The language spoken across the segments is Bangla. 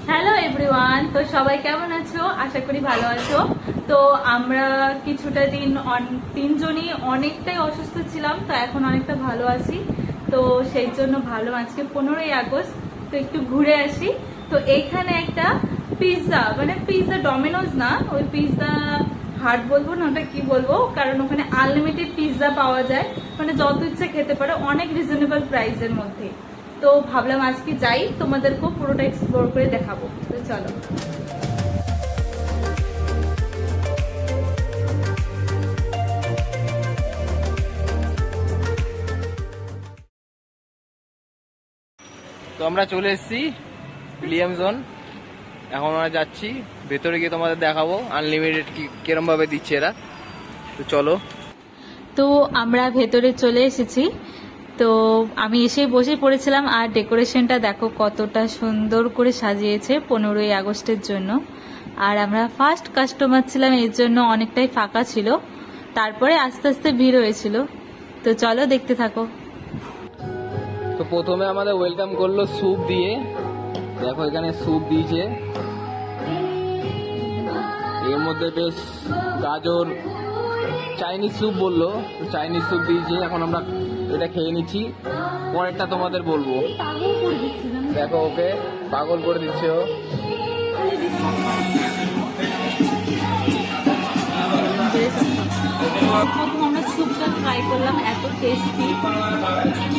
হ্যালো এভরিওয়ান, তো সবাই কেমন আছো? আশা করি ভালো আছো। তো আমরা কিছুটা দিন তিনজনই অনেকটাই অসুস্থ ছিলাম, তো এখন অনেকটা ভালো আছি। তো সেই জন্য ভাবলাম আজকে 15ই আগস্ট তো একটু ঘুরে আসি। তো এইখানে একটা পিৎজা, মানে পিৎজা ডমিনোজ না, ওই পিৎজা হাট বলবো না, ওটা কি বলবো, কারণ ওখানে আনলিমিটেড পিৎজা পাওয়া যায়, মানে যত ইচ্ছা খেতে পারো অনেক রিজনেবল প্রাইসের মধ্যে। তো ভাবলাম আজকে যাই, তোমাদেরকেও পুরোটা এক্সপ্লোর করে দেখাবো। তো চলো। তো আমরা চলে এসেছি উইলিয়ামসন। এখন আমরা যাচ্ছি ভেতরে গিয়ে তোমাদের দেখাবো আনলিমিটেড কিরম ভাবে দিচ্ছে এরা। তো চলো। তো আমরা ভেতরে চলে এসেছি। তো আমি এসে বসে পড়েছিলাম, আর ডেকোরেশনটা দেখো কতটা সুন্দর করে সাজিয়েছে 15ই আগস্টের জন্য। আর আমরা ফার্স্ট কাস্টমার ছিলাম, এর জন্য অনেকটাই ফাঁকা ছিল, তারপরে আস্তে আস্তে ভিড় হয়েছিল। তো চলো দেখতে থাকো। তো প্রথমে আমাদের ওয়েলকাম করলো স্যুপ দিয়ে। দেখো এখানে স্যুপ দিয়েছে, এর মধ্যে বেশ গাজর, চাইনিজ স্যুপ বললো, চাইনিজ স্যুপ দিয়েছে। এখন আমরা এটা খেয়ে নিচ্ছি, পরেরটা তোমাদের বলবো। দেখো ওকে পাগল করে দিচ্ছে ও। প্রথম আমরা স্যুপটা ট্রাই করলাম, এত টেস্টি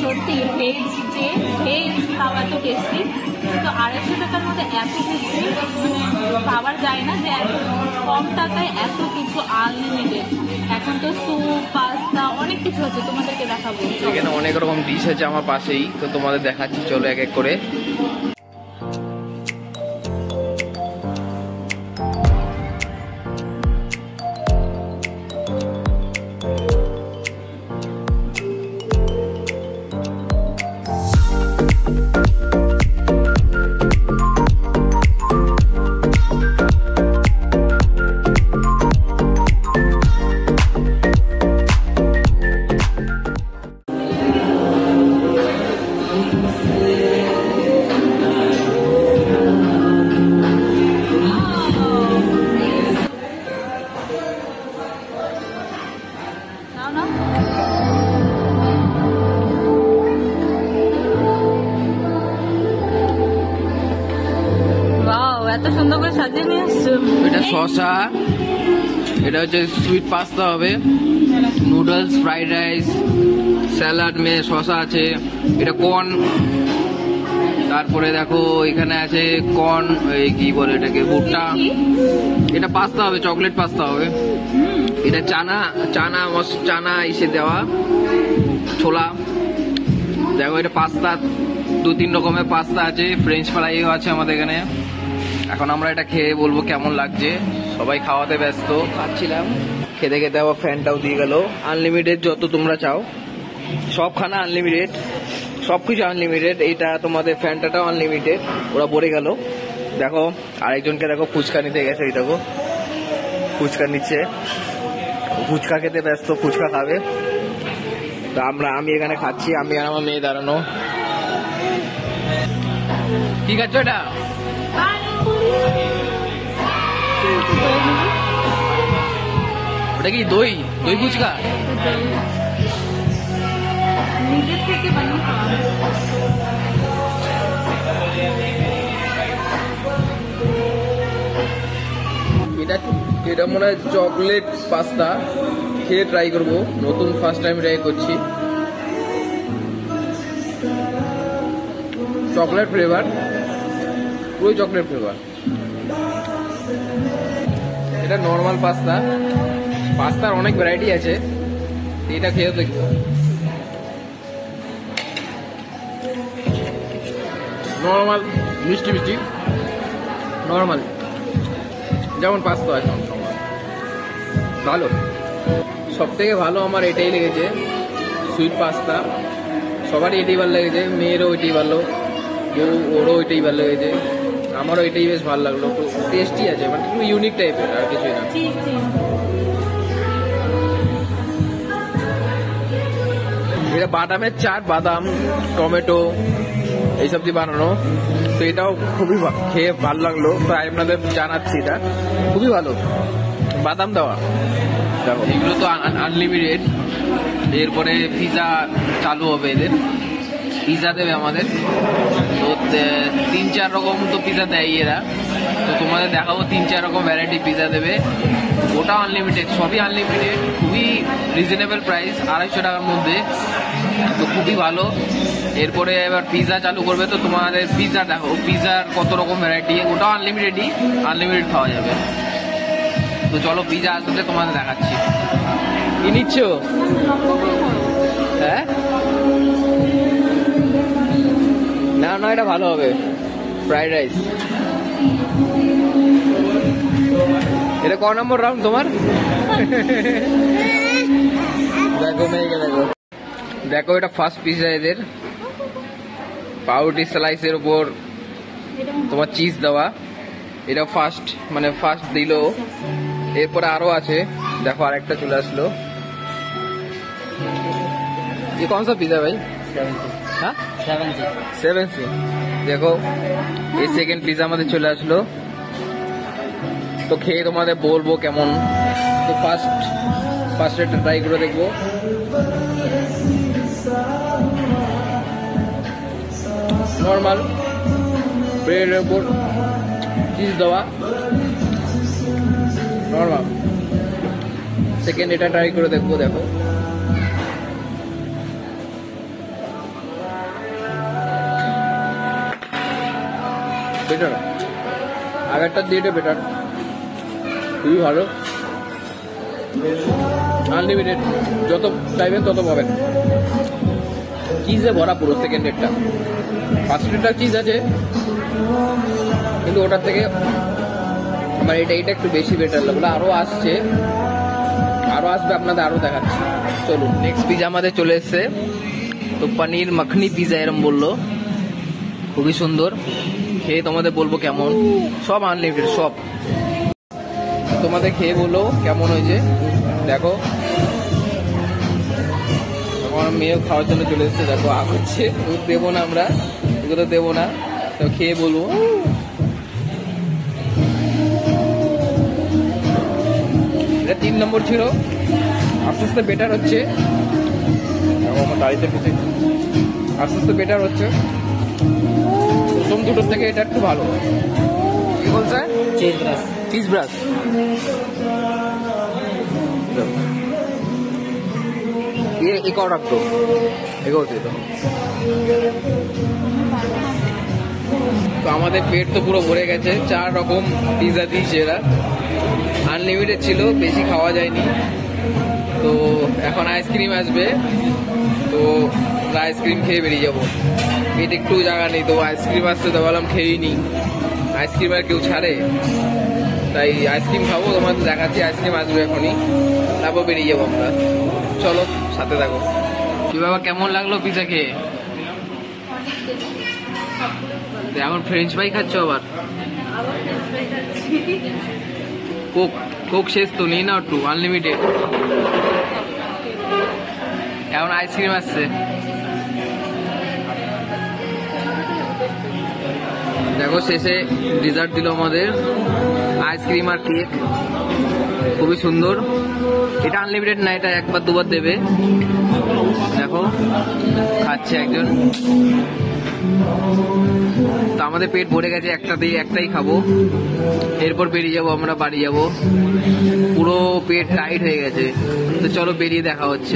সত্যি। ভেজ খাওয়া এত টেস্টি, তো 250 টাকার মধ্যে এত টেস্টি খাবার যায় না, যে এত কম টাকায় এত কিছু আনলিমিটেড। এখন তো স্যুপ, পাস্তা, অনেক কিছু আছে, তোমাদেরকে দেখাবো। এখানে অনেক রকম ডিশ আছে আমার পাশেই, তো তোমাদের দেখাচ্ছি, চলো এক এক করে। এত সুন্দর করে সাজিয়ে নিয়ে এসছো। এটা শসা, এটা হচ্ছে সুইট পাস্তা হবে, নুডলস, ফ্রাইড রাইস, স্যালাড মে শসা আছে, এটা কর্ন, তারপরে দেখো এখানে আছে কর্ন, এই কি বলে এটাকে, ভুট্টা। এটা পাস্তা হবে, চকলেট পাস্তা হবে। এটা চানা চানা চানা ইসে দেওয়া ছোলা। দেখো এটা পাস্তা, 2-3 রকমের পাস্তা আছে, ফ্রেঞ্চ ফ্রাইও আছে আমাদের এখানে। এখন আমরা এটা খেয়ে বলবো কেমন লাগছে। সবাই খাওয়াতে ব্যস্ত, খাচ্ছিলাম, খেতে খেতে আবার ফ্যানটাও দিয়ে গেল। আনলিমিটেড যত তোমরা চাও, সব খানা আনলিমিটেড, সবকিছু আনলিমিটেড। এইটা তোমাদের ফ্যানটাটাও আনলিমিটেড। ওরা পড়ে গেল। দেখো আরেকজনকে দেখো ফুচকা নিতে গেছে, এই দেখো ফুচকা নিচ্ছে, ফুচকা খেতে ব্যস্ত, ফুচকা খাবে। তো আমি এখানে খাচ্ছি, আমি আর আমার মেয়ে দাঁড়ানো। কি খাচ্ছ এটা? ওটা কি দই ফুচকা? নিজের থেকে বানিয়ে খাওয়া। এটা মনে হয় চকলেট পাস্তা, খেয়ে ট্রাই করবো, নতুন ফার্স্ট টাইম ট্রাই করছি। চকলেট ফ্লেভার, পুরো চকলেট ফ্লেভার। এটা নর্মাল পাস্তা, পাস্তার অনেক ভ্যারাইটি আছে, এটা খেয়ে দেখবো। নর্মাল মিষ্টি মিষ্টি, নর্মাল যেমন পাস্তা আছে ভালো। সব থেকে ভালো আমার এটাই লেগেছে, সুইট পাস্তা। সবারই এটাই ভালো লেগেছে, মেয়েরও ওইটাই ভালো, ওরও ওইটাই ভালো লেগেছে, আমারও এটাই বেশ ভালো লাগলো। টেস্টি আছে, মানে একটু ইউনিক টাইপের, আর কিছুই না। এটা বাদামের চাট, বাদাম, টমেটো এইসব দিয়ে বানানো। তো এটাও খুবই খেয়ে ভালো লাগলো, তাই আপনাদের জানাচ্ছি। এটা খুবই ভালো, বাদাম দেওয়া। দেখো এগুলো তো আনলিমিটেড। এরপরে পিজা চালু হবে, এদের পিজা দেবে আমাদের। তো 3-4 রকম তো পিজা দেয় এরা, তো তোমাদের দেখাবো 3-4 রকম ভ্যারাইটি পিজা দেবে। ওটা আনলিমিটেড, সবই আনলিমিটেড, খুবই রিজনেবল প্রাইস, 250 টাকার মধ্যে, তো খুবই ভালো। এরপরে এবার পিজা চালু করবে, তো তোমাদের পিজা দেখো, পিজার কত রকম ভ্যারাইটি, ওটাও আনলিমিটেডই, আনলিমিটেড খাওয়া যাবে। তো চলো পিজা আসতে তোমাদের দেখাচ্ছি। কি নিচ্ছ? হ্যাঁ না না, এটা ভালো হবে, ফ্রাইড রাইস। এটা ক নম্বর রাউন্ড তোমার? দেখো মেয়েকে দেখো, দেখো এটা ফার্স্ট পিজা এদের, পাউরুটি স্লাইসের উপর তোমার চিজ দেওয়া। এটা ফার্স্ট, মানে ফার্স্ট দিল। এরপরে আরো আছে, দেখো আরেকটা চলে আসলো। ये कौन सा पिज्जा भाई? 7C। দেখো এই সেকেন্ড পিজ্জা আমাদের চলে আসলো, তো খেয়ে তোমাদের বলবো কেমন। তো ফার্স্ট একটা ট্রাই করে দেখবো। নর্মাল ব্রেডের উপর চিজ দেওয়া, নর্মাল। সেকেন্ড এটা ট্রাই করে দেখবো। দেখো বেটার, আগেরটা দিয়ে বেটার, খুবই ভালো, আনলিমিটেড, যত চাইবেন তত পাবেন। চিজে ভরা পুরো সেকেন্ডেরটা। ফার্স্টেরটা চিজ আছে, কিন্তু ওটার থেকে আমার এটা একটু বেশি বেটার লাগলো। আরো আসবে, আপনাদের আরো দেখাচ্ছি। চলুন নেক্সট পিজা আমাদের চলে এসছে। তো পনির মাখনি পিজা এরম বললো, খুবই সুন্দর, খেয়ে তোমাদের বলবো কেমন। সব আনলিমিটেড, সব তোমাদের খেয়ে বললো কেমন হয়েছে। দেখো আমার মেয়েও খাওয়ার জন্য চলে এসছে, দেখো হচ্ছে, দুধ দেবো না আমরা, এগুলো দেবো না, তো খেয়ে বলবো। এটা 3 নম্বর ছিল, আস্তে আস্তে বেটার হচ্ছে। আমার গাড়িতে আস্তে আস্তে বেটার হচ্ছে। প্রথম দুটোর থেকে এটা একটু ভালো। কি বলছে? Cheese brush. ये एक और रख दो, এগোতে তো। তো আমাদের পেট তো পুরো ভরে গেছে, 4 রকম পিজা দিয়েছে এরা, আনলিমিটেড ছিল, বেশি খাওয়া যায়নি। তো এখন আইসক্রিম আসবে, তো আইসক্রিম খেয়ে বেরিয়ে যাবো। পেটে একটু জায়গা নেই, তো আইসক্রিম আসতে তো বললাম খেয়েই নি। আইসক্রিম আর কেউ ছাড়ে, তাই আইসক্রিম খাবো, তোমাদের দেখাচ্ছি। আইসক্রিম আসবে এখনই, তারপর বেরিয়ে যাবো আমরা। চলো সাথে থাকো। কি বাবা, কেমন লাগলো পিজা খেয়ে? এখন ফ্রেঞ্চ ফ্রাই খাচ্ছ আবার? কোক শেষ তো, নেই না একটু, আনলিমিটেড। এখন আইসক্রিম আসছে, দেখো শেষে ডিজার্ট দিল আমাদের, আইসক্রিম আর কেক, খুবই সুন্দর। এটা আনলিমিটেড না, এটা একবার দুবার দেবে। দেখো খাচ্ছে একজন। তো আমাদের পেট ভরে গেছে, একটাই খাবো, এরপর বেরিয়ে যাবো আমরা, বাড়ি যাবো। পুরো পেট টাইট হয়ে গেছে, তো চলো বেরিয়ে দেখা হচ্ছে।